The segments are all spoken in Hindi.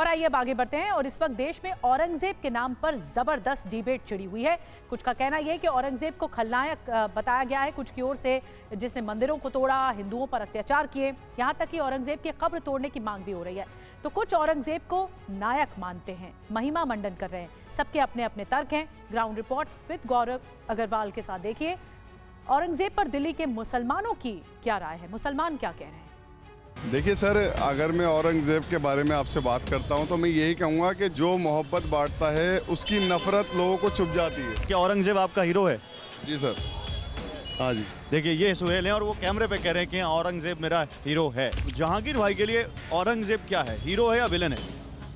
और आइए अब आगे बढ़ते हैं। और इस वक्त देश में औरंगजेब के नाम पर जबरदस्त डिबेट छिड़ी हुई है। कुछ का कहना यह है कि औरंगजेब को खलनायक बताया गया है, कुछ की ओर से, जिसने मंदिरों को तोड़ा, हिंदुओं पर अत्याचार किए, यहाँ तक कि औरंगजेब की कब्र तोड़ने की मांग भी हो रही है। तो कुछ औरंगजेब को नायक मानते हैं, महिमा मंडन कर रहे हैं। सबके अपने अपने तर्क हैं। ग्राउंड रिपोर्ट विद गौरव अग्रवाल के साथ देखिए औरंगजेब पर दिल्ली के मुसलमानों की क्या राय है, मुसलमान क्या कह रहे हैं। देखिए सर, अगर मैं औरंगजेब के बारे में आपसे बात करता हूं तो मैं यही कहूंगा कि जो मोहब्बत बांटता है उसकी नफरत लोगों को चुभ जाती है। क्या औरंगजेब आपका हीरो है? जी सर, हाँ जी। देखिए ये सुहेल हैं और वो कैमरे पे कह रहे हैं कि औरंगजेब मेरा हीरो है। जहांगीर भाई के लिए औरंगजेब क्या है, हीरो है या विलन है?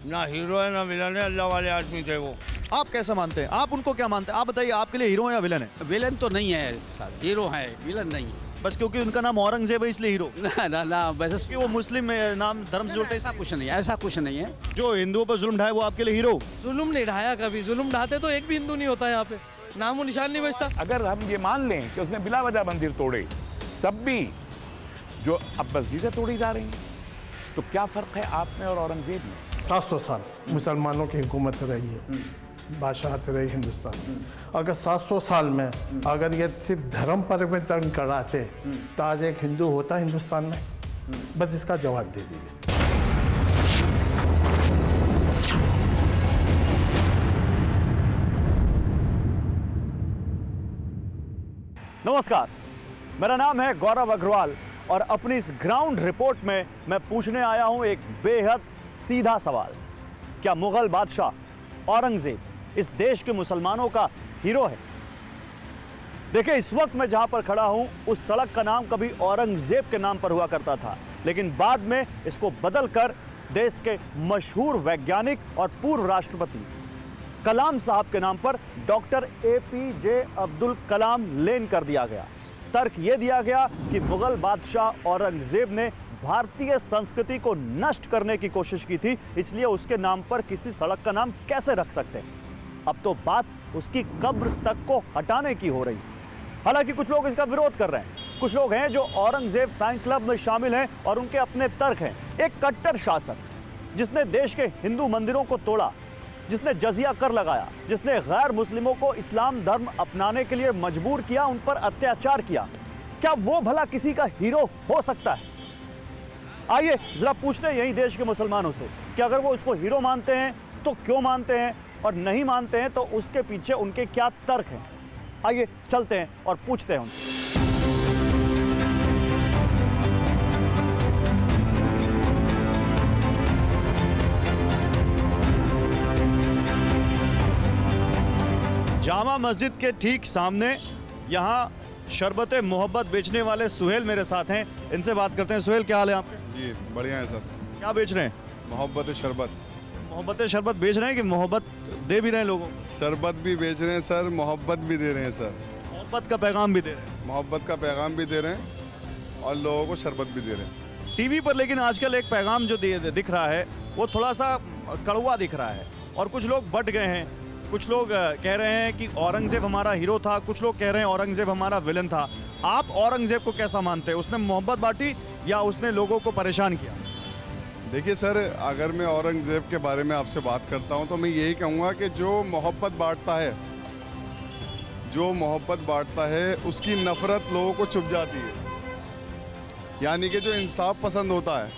ना हीरो है ना विलन है, अल्लाह वाले आदमी थे वो। आप कैसा मानते हैं, आप उनको क्या मानते हैं? आप बताइए, आपके लिए हीरो है या विलन है? विलन तो नहीं है सर, हीरो है, विलन नहीं है। बस क्योंकि उनका नाम औरंगजेब है इसलिए हीरो? ना ना ना, वैसे कि वो मुस्लिम नाम धर्म से जुड़ते हैं? ऐसा कुछ नहीं है, ऐसा कुछ नहीं है। जो हिंदुओं पर जुल्म ढाए वो आपके लिए हीरो? जुल्म नहीं ढाया कभी, जुल्म ढाते तो एक भी हिंदू नहीं होता यहाँ पे, नामो निशान नहीं बचता। अगर हम ये मान लें कि उसने बिला वजह मंदिर तोड़े, तब भी जो अब मस्जिदें तोड़ी जा रही हैं, तो क्या फर्क है आप में और औरंगजेब में? 700 साल मुसलमानों की हुकूमत रही है, बादशाहत रही हिंदुस्तान। अगर 700 साल में अगर ये सिर्फ धर्म परिवर्तन कराते तो आज एक हिंदू होता हिंदुस्तान में? बस इसका जवाब दे दीजिए। नमस्कार, मेरा नाम है गौरव अग्रवाल और अपनी इस ग्राउंड रिपोर्ट में मैं पूछने आया हूं एक बेहद सीधा सवाल। क्या मुगल बादशाह औरंगजेब इस देश के मुसलमानों का हीरो है? देखिए, इस वक्त मैं जहां पर खड़ा हूं उस सड़क का नाम कभी औरंगजेब के नाम पर हुआ करता था, लेकिन बाद में इसको बदलकर देश के मशहूर वैज्ञानिक और पूर्व राष्ट्रपति कलाम साहब के नाम पर डॉक्टर APJ अब्दुल कलाम लेन कर दिया गया। तर्क यह दिया गया कि मुगल बादशाह औरंगजेब ने भारतीय संस्कृति को नष्ट करने की कोशिश की थी, इसलिए उसके नाम पर किसी सड़क का नाम कैसे रख सकते हैं। अब तो बात उसकी कब्र तक को हटाने की हो रही। हालांकि कुछ लोग इसका विरोध कर रहे हैं। कुछ लोग हैं जो औरंगजेब फैन क्लब में शामिल हैं और उनके अपने तर्क हैं। एक कट्टर शासक जिसने देश के हिंदू मंदिरों को तोड़ा, जिसने जजिया कर लगाया, जिसने गैर मुस्लिमों को इस्लाम धर्म अपनाने के लिए मजबूर किया, उन पर अत्याचार किया, क्या वो भला किसी का हीरो हो सकता है? आइए जरा पूछते हैं यही देश के मुसलमानों से कि अगर वो इसको हीरो मानते हैं तो क्यों मानते हैं, और नहीं मानते हैं तो उसके पीछे उनके क्या तर्क हैं। आइए चलते हैं और पूछते हैं उनसे। जामा मस्जिद के ठीक सामने यहाँ शरबत मोहब्बत बेचने वाले सुहेल मेरे साथ हैं, इनसे बात करते हैं। सुहेल, क्या हाल है आपके? जी बढ़िया है सर। क्या बेच रहे हैं? मोहब्बत शरबत। मोहब्बत शरबत बेच रहे हैं कि मोहब्बत दे भी रहे हैं लोगों को? शरबत भी बेच रहे हैं सर, मोहब्बत भी दे रहे हैं सर। मोहब्बत का पैगाम भी दे रहे हैं? मोहब्बत का पैगाम भी दे रहे हैं और लोगों को शरबत भी दे रहे हैं। टीवी पर लेकिन आजकल एक पैगाम जो दिख रहा है वो थोड़ा सा कड़वा दिख रहा है और कुछ लोग बट गए हैं। कुछ लोग कह रहे हैं कि औरंगजेब हमारा हीरो था, कुछ लोग कह रहे हैं औरंगजेब हमारा विलन था। आप औरंगजेब को कैसा मानते हैं? उसने मोहब्बत बांटी या उसने लोगों को परेशान किया? देखिए सर, अगर मैं औरंगजेब के बारे में आपसे बात करता हूं तो मैं यही कहूँगा कि जो मोहब्बत बांटता है, जो मोहब्बत बांटता है उसकी नफरत लोगों को चुभ जाती है। यानी कि जो इंसाफ पसंद होता है,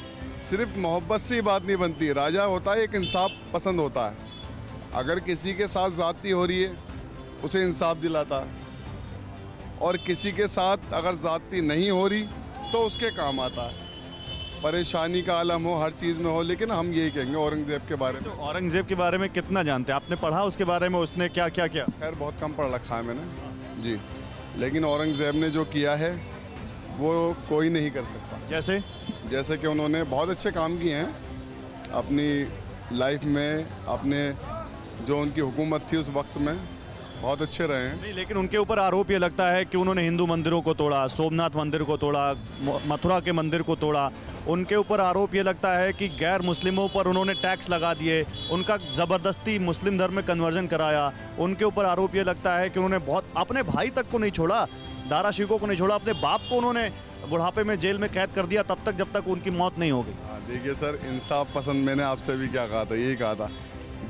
सिर्फ मोहब्बत से ही बात नहीं बनती। राजा होता है, एक इंसाफ पसंद होता है। अगर किसी के साथ ज़्यादती हो रही है उसे इंसाफ दिलाता है, और किसी के साथ अगर ज़्यादती नहीं हो रही तो उसके काम आता है। परेशानी का आलम हो, हर चीज़ में हो, लेकिन हम यही कहेंगे औरंगजेब के बारे में। तो औरंगजेब के बारे में कितना जानते हैं? आपने पढ़ा उसके बारे में, उसने क्या क्या किया? खैर बहुत कम पढ़ रखा है मैंने जी, लेकिन औरंगजेब ने जो किया है वो कोई नहीं कर सकता। जैसे कि उन्होंने बहुत अच्छे काम किए हैं अपनी लाइफ में, अपने जो उनकी हुकूमत थी उस वक्त में बहुत अच्छे रहे हैं। नहीं, लेकिन उनके ऊपर आरोप ये लगता है कि उन्होंने हिंदू मंदिरों को तोड़ा, सोमनाथ मंदिर को तोड़ा, मथुरा के मंदिर को तोड़ा। उनके ऊपर आरोप ये लगता है कि गैर मुस्लिमों पर उन्होंने टैक्स लगा दिए, उनका ज़बरदस्ती मुस्लिम धर्म में कन्वर्जन कराया। उनके ऊपर आरोप ये लगता है कि उन्होंने बहुत अपने भाई तक को नहीं छोड़ा, दारा शिकोह को नहीं छोड़ा, अपने बाप को उन्होंने बुढ़ापे में जेल में कैद कर दिया तब तक जब तक उनकी मौत नहीं हो गई। देखिए सर, इंसाफ पसंद मैंने आपसे भी क्या कहा था, यही कहा था।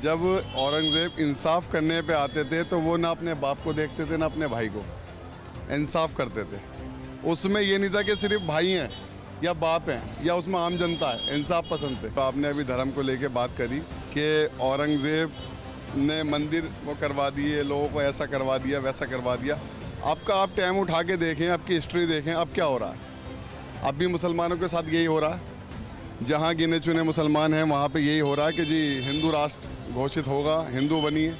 जब औरंगज़ेब इंसाफ करने पे आते थे तो वो ना अपने बाप को देखते थे ना अपने भाई को, इंसाफ करते थे। उसमें ये नहीं था कि सिर्फ भाई हैं या बाप हैं या उसमें आम जनता है, इंसाफ पसंद थे। तो आपने अभी धर्म को लेके बात करी कि औरंगज़ेब ने मंदिर वो करवा दिए, लोगों को ऐसा करवा दिया वैसा करवा दिया। आपका आप टाइम उठा के देखें, आपकी हिस्ट्री देखें, अब क्या हो रहा है। अब भी मुसलमानों के साथ यही हो रहा है। जहाँ गिने चुने मुसलमान हैं वहाँ पे यही हो रहा है कि जी हिंदू राष्ट्र घोषित होगा, हिंदू बनिए,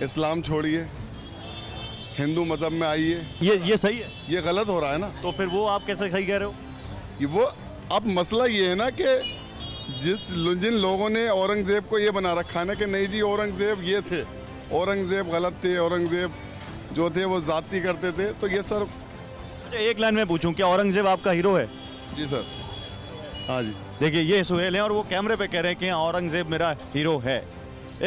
इस्लाम छोड़िए, हिंदू मज़हब में आइए। ये सही है? ये गलत हो रहा है ना। तो फिर वो आप कैसे सही कह रहे हो? ये वो अब मसला ये है ना कि जिन लोगों ने औरंगज़ेब को ये बना रखा है ना कि नहीं जी औरंगज़ेब ये थे, औरंगज़ेब गलत थे, औरंगज़ेब जो थे वो ज़ाती करते थे। तो ये सर, अच्छा एक लाइन में पूछूं, क्या औरंगज़ेब आपका हीरो है? जी सर, हाँ जी। देखिए ये सुहेल हैं और वो कैमरे पे कह रहे हैं कि हाँ, औरंगज़ेब मेरा हीरो है।